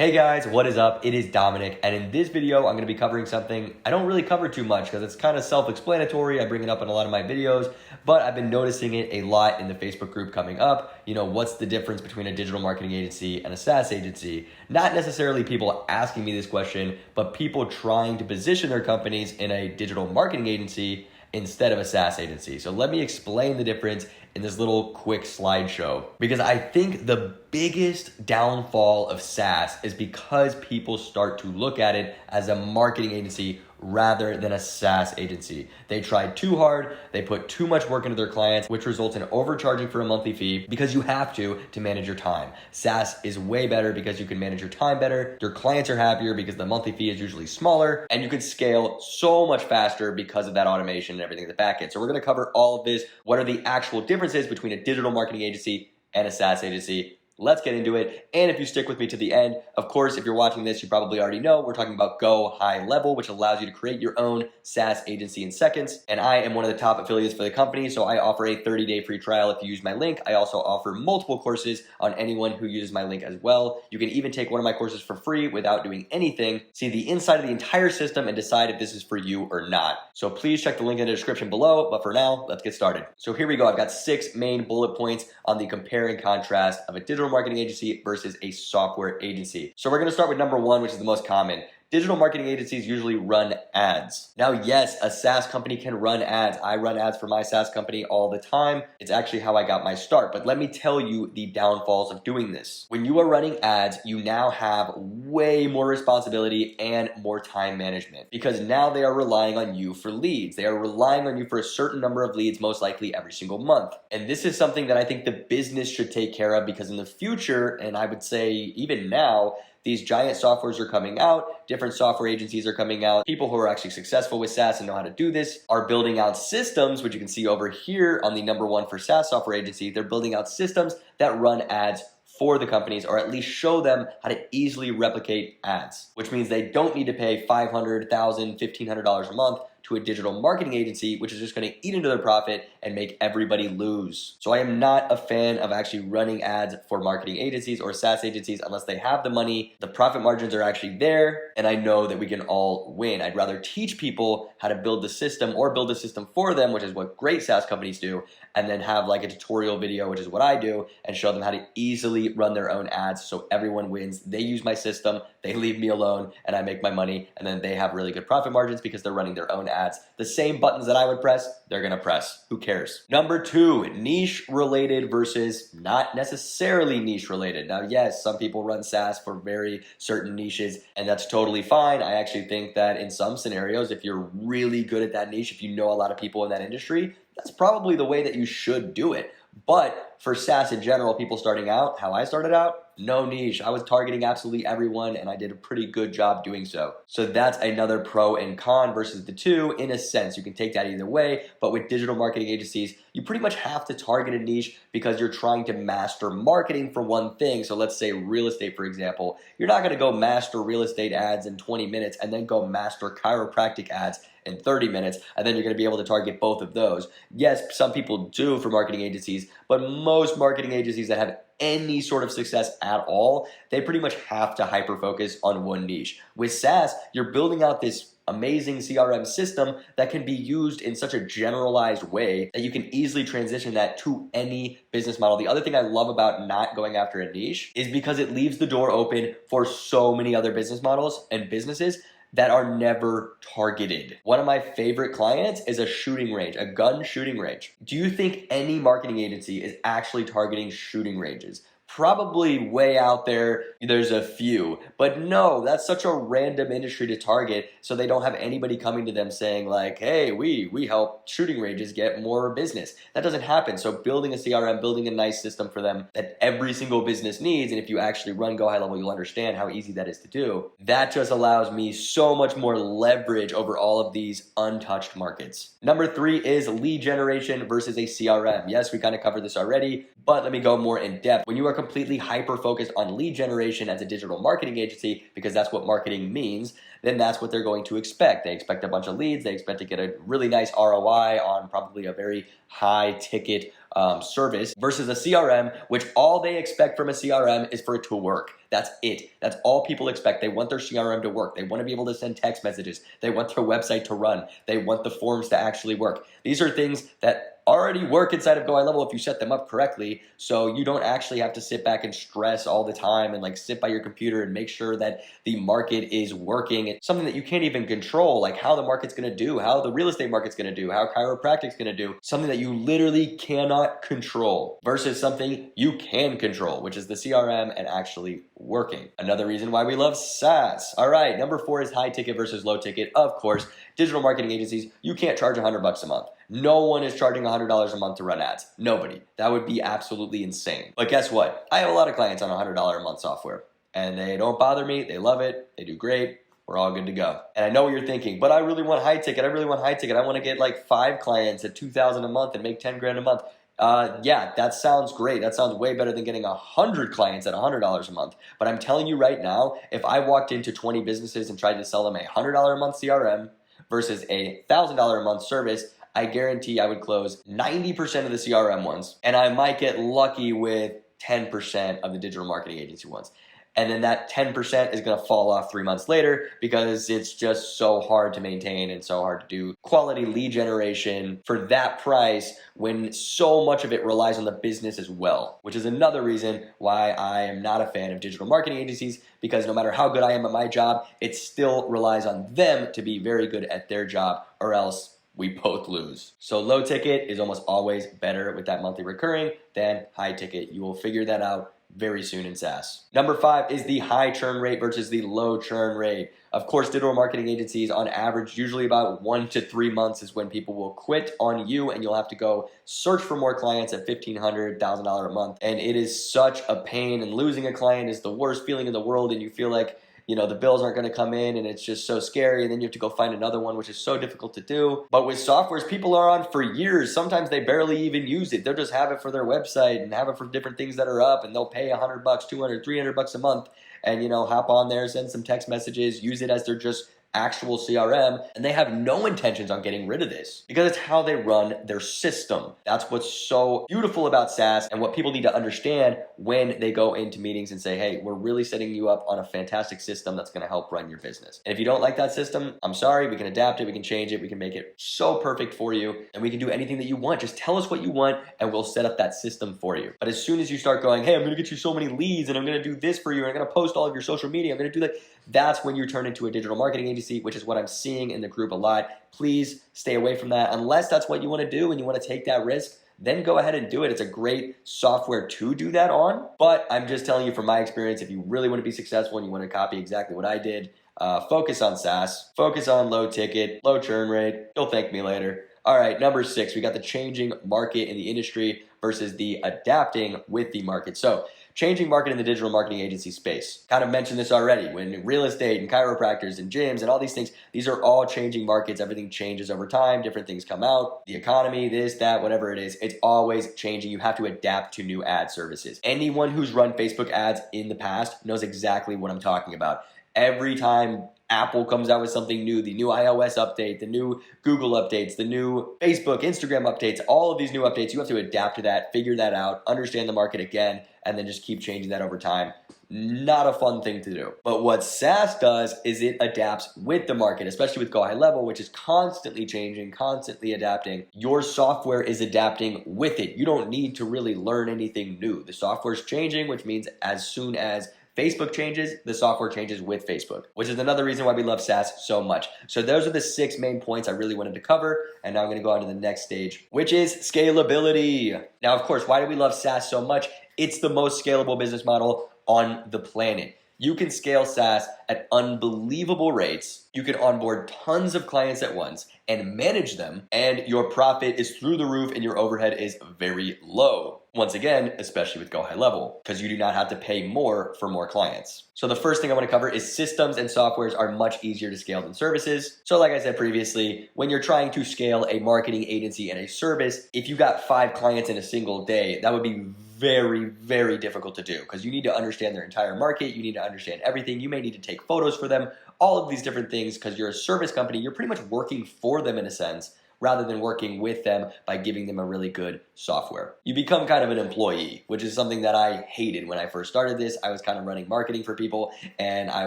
Hey guys, what is up? It is Dominic, and in this video, I'm going to be covering something I don't really cover too much because it's kind of self-explanatory. I bring it up in a lot of my videos, but I've been noticing it a lot in the Facebook group coming up. You know, what's the difference between a digital marketing agency and a SaaS agency? Not necessarily people asking me this question, but people trying to position their companies in a digital marketing agency instead of a SaaS agency. So let me explain the difference in this little quick slideshow, because I think the biggest downfall of SaaS is because people start to look at it as a marketing agency rather than a SaaS agency. They try too hard, they put too much work into their clients, which results in overcharging for a monthly fee because you have to manage your time. SaaS is way better because you can manage your time better, your clients are happier because the monthly fee is usually smaller, and you can scale so much faster because of that automation and everything in the back end. So we're gonna cover all of this. What are the actual differences between a digital marketing agency and a SaaS agency? Let's get into it. And if you stick with me to the end, of course, if you're watching this, you probably already know we're talking about GoHighLevel, which allows you to create your own SaaS agency in seconds. And I am one of the top affiliates for the company, so I offer a 30-day free trial if you use my link. I also offer multiple courses on anyone who uses my link as well. You can even take one of my courses for free without doing anything, see the inside of the entire system, and decide if this is for you or not. So please check the link in the description below, but for now, let's get started. So here we go. I've got 6 main bullet points on the compare and contrast of a digital marketing agency versus a software agency. So we're going to start with number 1, which is the most common. Digital marketing agencies usually run ads. Now, yes, a SaaS company can run ads. I run ads for my SaaS company all the time. It's actually how I got my start. But let me tell you the downfalls of doing this. When you are running ads, you now have way more responsibility and more time management, because now they are relying on you for leads. They are relying on you for a certain number of leads, most likely every single month. And this is something that I think the business should take care of, because in the future, and I would say even now, these giant softwares are coming out, different software agencies are coming out. People who are actually successful with SaaS and know how to do this are building out systems, which you can see over here on the number 1 for SaaS software agency. They're building out systems that run ads for the companies, or at least show them how to easily replicate ads, which means they don't need to pay $500, $1,000, $1,500 a month to a digital marketing agency, which is just going to eat into their profit and make everybody lose. So I am not a fan of actually running ads for marketing agencies or SaaS agencies unless they have the money, the profit margins are actually there, and I know that we can all win. I'd rather teach people how to build the system or build a system for them, which is what great SaaS companies do, and then have like a tutorial video, which is what I do, and show them how to easily run their own ads so everyone wins. They use my system, they leave me alone, and I make my money, and then they have really good profit margins because they're running their own ads. The same buttons that I would press, they're gonna press. Who cares? Number 2, niche related versus not necessarily niche related. Now, yes, some people run SaaS for very certain niches, and that's totally fine. I actually think that in some scenarios, if you're really good at that niche, if you know a lot of people in that industry, that's probably the way that you should do it. But for SaaS in general, people starting out, how I started out, no niche. I was targeting absolutely everyone, and I did a pretty good job doing so. So that's another pro and con versus the 2. In a sense, you can take that either way, but with digital marketing agencies, you pretty much have to target a niche because you're trying to master marketing for one thing. So let's say real estate, for example. You're not going to go master real estate ads in 20 minutes and then go master chiropractic ads in 30 minutes, and then you're going to be able to target both of those. Yes, some people do for marketing agencies, but most marketing agencies that have any sort of success at all, they pretty much have to hyper-focus on one niche. With SaaS, you're building out this amazing CRM system that can be used in such a generalized way that you can easily transition that to any business model. The other thing I love about not going after a niche is because it leaves the door open for so many other business models and businesses that are never targeted. One of my favorite clients is a shooting range, a gun shooting range. Do you think any marketing agency is actually targeting shooting ranges? Probably way out there, there's a few, but no, that's such a random industry to target, so they don't have anybody coming to them saying like, hey, we help shooting ranges get more business. That doesn't happen. So building a CRM, building a nice system for them that every single business needs, and if you actually run GoHighLevel, you'll understand how easy that is to do. That just allows me so much more leverage over all of these untouched markets. Number 3 is lead generation versus a CRM. Yes, we kind of covered this already, but let me go more in depth. When you are completely hyper-focused on lead generation as a digital marketing agency, because that's what marketing means, then that's what they're going to expect. They expect a bunch of leads. They expect to get a really nice ROI on probably a very high ticket service versus a CRM, which all they expect from a CRM is for it to work. That's it. That's all people expect. They want their CRM to work. They want to be able to send text messages. They want their website to run. They want the forms to actually work. These are things that already work inside of GoHighLevel if you set them up correctly, so you don't actually have to sit back and stress all the time and like sit by your computer and make sure that the market is working. It's something that you can't even control, like how the market's going to do, how the real estate market's going to do, how chiropractic's going to do, something that you literally cannot control versus something you can control, which is the CRM and actually working. Another reason why we love SaaS. All right, number 4 is high ticket versus low ticket. Of course, digital marketing agencies, you can't charge $100 a month. No one is charging $100 a month to run ads. Nobody. That would be absolutely insane. But guess what? I have a lot of clients on $100 a month software, and they don't bother me. They love it. They do great. We're all good to go. And I know what you're thinking, but I really want high ticket. I really want high ticket. I want to get like 5 clients at $2,000 a month and make 10 grand a month. Yeah, that sounds great. That sounds way better than getting 100 clients at $100 a month. But I'm telling you right now, if I walked into 20 businesses and tried to sell them a $100 a month CRM versus a $1,000 a month service, I guarantee I would close 90% of the CRM ones, and I might get lucky with 10% of the digital marketing agency ones. And then that 10% is going to fall off 3 months later because it's just so hard to maintain and so hard to do quality lead generation for that price when so much of it relies on the business as well, which is another reason why I am not a fan of digital marketing agencies, because no matter how good I am at my job, it still relies on them to be very good at their job, or else we both lose. So low ticket is almost always better with that monthly recurring than high ticket. You will figure that out very soon in SaaS. Number 5 is the high churn rate versus the low churn rate. Of course, digital marketing agencies on average, usually about 1 to 3 months is when people will quit on you, and you'll have to go search for more clients at $1,500, $1,000 a month. And it is such a pain, and losing a client is the worst feeling in the world, and you feel like, you know, the bills aren't going to come in and it's just so scary, and then you have to go find another one, which is so difficult to do. But with softwares people are on for years, sometimes they barely even use it. They'll just have it for their website and have it for different things that are up, and they'll pay $100, $200, $300 a month and, you know, hop on there, send some text messages, use it as their just actual CRM, and they have no intentions on getting rid of this because it's how they run their system. That's what's so beautiful about SaaS and what people need to understand when they go into meetings and say, hey, we're really setting you up on a fantastic system that's going to help run your business. And if you don't like that system, I'm sorry, we can adapt it, we can change it, we can make it so perfect for you, and we can do anything that you want. Just tell us what you want and we'll set up that system for you. But as soon as you start going, hey, I'm going to get you so many leads and I'm going to do this for you and I'm going to post all of your social media, I'm going to do that, that's when you turn into a digital marketing agency, which is what I'm seeing in the group a lot. Please stay away from that. Unless that's what you want to do and you want to take that risk, then go ahead and do it. It's a great software to do that on. But I'm just telling you from my experience, if you really want to be successful and you want to copy exactly what I did, focus on SaaS, focus on low ticket, low churn rate. You'll thank me later. All right, number 6, we got the changing market in the industry versus the adapting with the market. So changing market in the digital marketing agency space. Kind of mentioned this already. When real estate and chiropractors and gyms and all these things, these are all changing markets. Everything changes over time. Different things come out. The economy, this, that, whatever it is, it's always changing. You have to adapt to new ad services. Anyone who's run Facebook ads in the past knows exactly what I'm talking about. Every time Apple comes out with something new, the new iOS update, the new Google updates, the new Facebook, Instagram updates, all of these new updates, you have to adapt to that, figure that out, understand the market again, and then just keep changing that over time. Not a fun thing to do. But what SaaS does is it adapts with the market, especially with GoHighLevel, which is constantly changing, constantly adapting. Your software is adapting with it. You don't need to really learn anything new. The software is changing, which means as soon as Facebook changes, the software changes with Facebook, which is another reason why we love SaaS so much. So those are the 6 main points I really wanted to cover. And now I'm going to go on to the next stage, which is scalability. Now, of course, why do we love SaaS so much? It's the most scalable business model on the planet. You can scale SaaS at unbelievable rates. You can onboard tons of clients at once and manage them, and your profit is through the roof and your overhead is very low. Once again, especially with GoHighLevel, because you do not have to pay more for more clients. So the first thing I want to cover is systems and softwares are much easier to scale than services. So like I said previously, when you're trying to scale a marketing agency and a service, if you got 5 clients in a single day, that would be very, very difficult to do because you need to understand their entire market. You need to understand everything. You may need to take photos for them, all of these different things, because you're a service company. You're pretty much working for them in a sense, rather than working with them by giving them a really good software. You become kind of an employee, which is something that I hated when I first started this. I was kind of running marketing for people, and I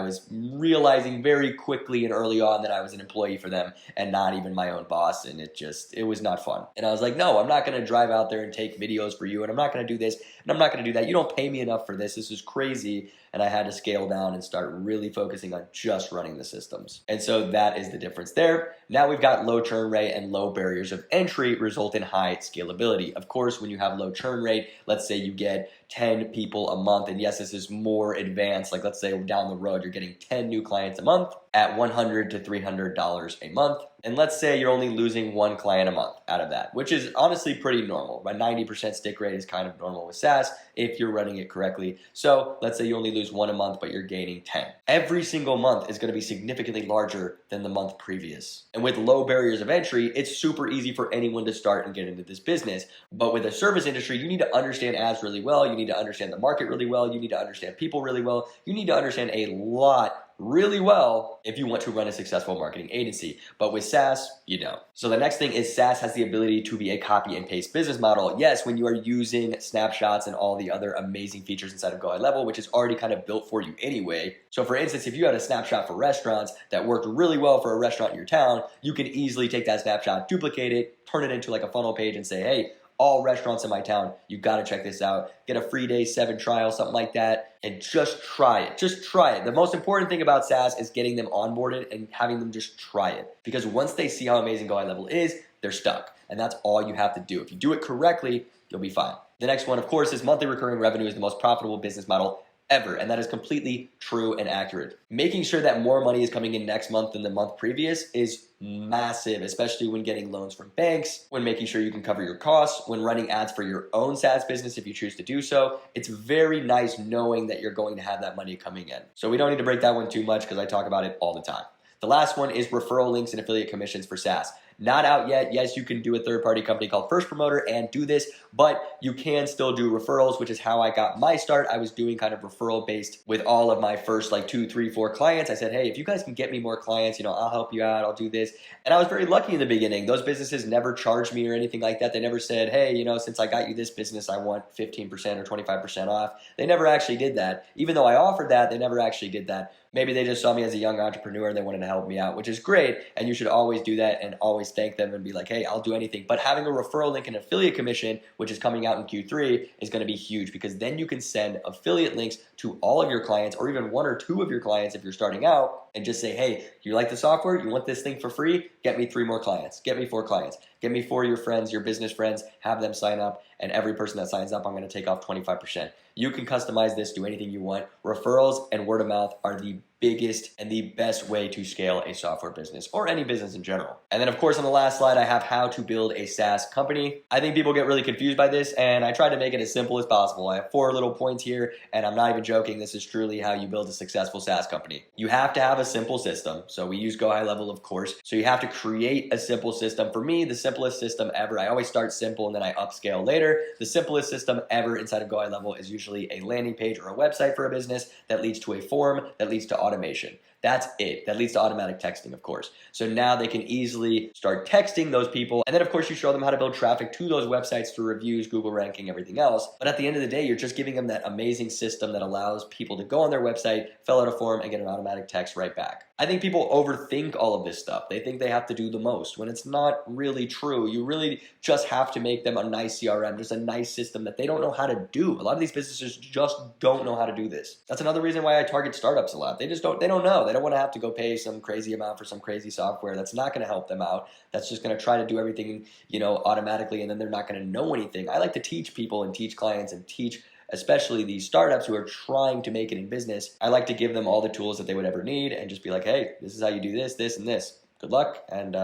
was realizing very quickly and early on that I was an employee for them and not even my own boss, and it was not fun. And I was like, no, I'm not going to drive out there and take videos for you, and I'm not going to do this, and I'm not going to do that. You don't pay me enough for this. This is crazy. And I had to scale down and start really focusing on just running the systems. And so that is the difference there. Now we've got low churn rate and low barriers of entry result in high scalability. Of course, when you have low churn rate, let's say you get 10 people a month, and yes, this is more advanced, like let's say down the road you're getting 10 new clients a month at $100 to $300 a month, and let's say you're only losing one client a month out of that, which is honestly pretty normal. My 90% stick rate is kind of normal with SaaS if you're running it correctly. So let's say you only lose one a month, but you're gaining 10. Every single month is going to be significantly larger than the month previous. And with low barriers of entry, it's super easy for anyone to start and get into this business. But with a service industry, you need to understand ads really well. You need to understand the market really well. You need to understand people really well. You need to understand a lot really well if you want to run a successful marketing agency. But with SaaS, you don't. So the next thing is SaaS has the ability to be a copy and paste business model. Yes, when you are using snapshots and all the other amazing features inside of GoHighLevel, which is already kind of built for you anyway. So for instance, if you had a snapshot for restaurants that worked really well for a restaurant in your town, you can easily take that snapshot, duplicate it, turn it into like a funnel page and say, hey, all restaurants in my town, you got to check this out. Get a free day 7 trial, something like that, and just try it. Just try it. The most important thing about SaaS is getting them onboarded and having them just try it. Because once they see how amazing GoHighLevel is, they're stuck. And that's all you have to do. If you do it correctly, you'll be fine. The next one, of course, is monthly recurring revenue is the most profitable business model ever, and that is completely true and accurate. Making sure that more money is coming in next month than the month previous is massive, especially when getting loans from banks, when making sure you can cover your costs, when running ads for your own SaaS business if you choose to do so. It's very nice knowing that you're going to have that money coming in. So we don't need to break that one too much because I talk about it all the time. The last one is referral links and affiliate commissions for SaaS. Not out yet. Yes, you can do a third-party company called First Promoter and do this, but you can still do referrals, which is how I got my start. I was doing kind of referral-based with all of my first like 2, 3, 4 clients. I said, hey, if you guys can get me more clients, I'll help you out. I'll do this. And I was very lucky in the beginning. Those businesses never charged me or anything like that. They never said, hey, since I got you this business, I want 15% or 25% off. They never actually did that. Even though I offered that, they never actually did that. Maybe they just saw me as a young entrepreneur and they wanted to help me out, which is great. And you should always do that and always thank them and be like, hey, I'll do anything. But having a referral link and affiliate commission, which is coming out in Q3, is going to be huge because then you can send affiliate links to all of your clients or even 1 or 2 of your clients if you're starting out and just say, hey, you like the software? You want this thing for free? Get me 3 more clients. Get me 4 clients. Get me 4 of your friends, your business friends, have them sign up. And every person that signs up, I'm going to take off 25%. You can customize this, do anything you want. Referrals and word of mouth are the biggest and the best way to scale a software business or any business in general. And then of course on the last slide I have how to build a SaaS company. I think people get really confused by this and I try to make it as simple as possible. I have 4 little points here and I'm not even joking. This is truly how you build a successful SaaS company. You have to have a simple system. So we use GoHighLevel, of course. So you have to create a simple system. For me, the simplest system ever, I always start simple and then I upscale later. The simplest system ever inside of GoHighLevel is usually a landing page or a website for a business that leads to a form that leads to automation. That's it. That leads to automatic texting, of course. So now they can easily start texting those people. And then, of course, you show them how to build traffic to those websites through reviews, Google ranking, everything else. But at the end of the day, you're just giving them that amazing system that allows people to go on their website, fill out a form, and get an automatic text right back. I think people overthink all of this stuff. They think they have to do the most when it's not really true. You really just have to make them a nice CRM, just a nice system that they don't know how to do. A lot of these businesses just don't know how to do this. That's another reason why I target startups a lot. They don't know. They don't want to have to go pay some crazy amount for some crazy software that's not going to help them out. That's just going to try to do everything, automatically, and then they're not going to know anything. I like to teach people and teach clients and teach especially these startups who are trying to make it in business. I like to give them all the tools that they would ever need and just be like, hey, this is how you do this, this, and this. Good luck, and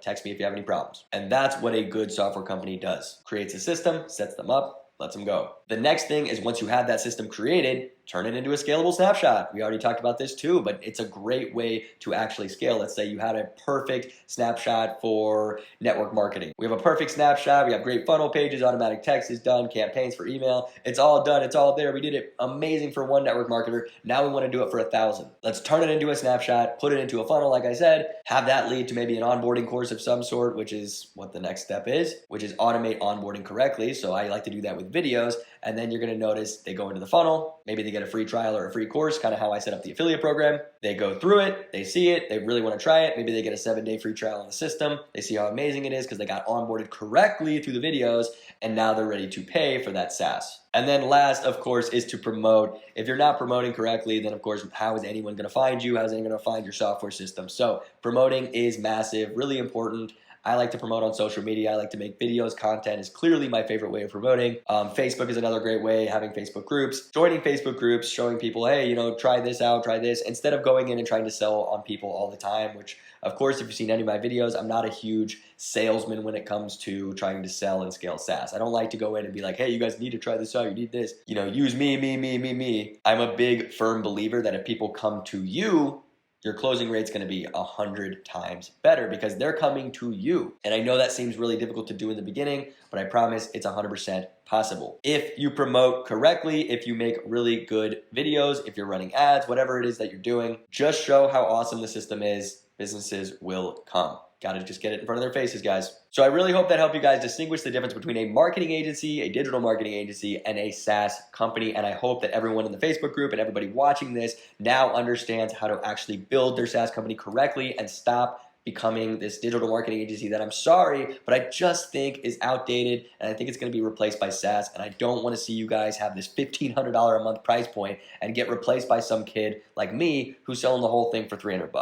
text me if you have any problems. And that's what a good software company does. Creates a system, sets them up, lets them go. The next thing is once you have that system created, turn it into a scalable snapshot. We already talked about this too, but it's a great way to actually scale. Let's say you had a perfect snapshot for network marketing. We have a perfect snapshot. We have great funnel pages, automatic text is done, campaigns for email. It's all done. It's all there. We did it amazing for one network marketer. Now we want to do it for 1,000. Let's turn it into a snapshot, put it into a funnel, like I said, have that lead to maybe an onboarding course of some sort, which is what the next step is, which is automate onboarding correctly. So I like to do that with videos. And then you're going to notice they go into the funnel. Maybe they get a free trial or a free course, kind of how I set up the affiliate program. They go through it. They see it. They really want to try it. Maybe they get a 7-day free trial on the system. They see how amazing it is because they got onboarded correctly through the videos. And now they're ready to pay for that SaaS. And then last, of course, is to promote. If you're not promoting correctly, then of course, how is anyone going to find you? How is anyone going to find your software system? So promoting is massive, really important. I like to promote on social media. I like to make videos. Content is clearly my favorite way of promoting. Facebook is another great way, having Facebook groups, joining Facebook groups, showing people, hey, try this out, try this, instead of going in and trying to sell on people all the time, which of course, if you've seen any of my videos, I'm not a huge salesman when it comes to trying to sell and scale SaaS. I don't like to go in and be like, hey, you guys need to try this out. You need this, use me. I'm a big firm believer that if people come to you, your closing rate's going to be 100 times better because they're coming to you. And I know that seems really difficult to do in the beginning, but I promise it's 100% possible. If you promote correctly, if you make really good videos, if you're running ads, whatever it is that you're doing, just show how awesome the system is. Businesses will come. Got to just get it in front of their faces, guys. So I really hope that helped you guys distinguish the difference between a marketing agency, a digital marketing agency, and a SaaS company. And I hope that everyone in the Facebook group and everybody watching this now understands how to actually build their SaaS company correctly and stop becoming this digital marketing agency that I'm sorry, but I just think is outdated, and I think it's going to be replaced by SaaS, and I don't want to see you guys have this $1,500 a month price point and get replaced by some kid like me who's selling the whole thing for $300.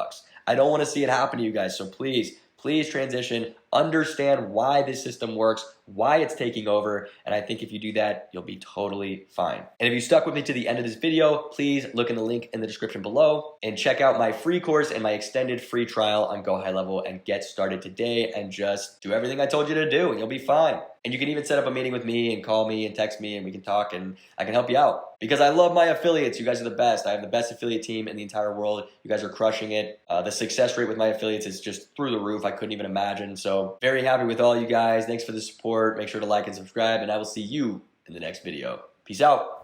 I don't want to see it happen to you guys, so please transition, understand why this system works, why it's taking over, and I think if you do that, you'll be totally fine. And if you stuck with me to the end of this video, please look in the link in the description below and check out my free course and my extended free trial on GoHighLevel and get started today and just do everything I told you to do and you'll be fine. And you can even set up a meeting with me and call me and text me and we can talk and I can help you out. Because I love my affiliates. You guys are the best. I have the best affiliate team in the entire world. You guys are crushing it. The success rate with my affiliates is just through the roof. I couldn't even imagine. So very happy with all you guys. Thanks for the support. Make sure to like and subscribe and I will see you in the next video. Peace out.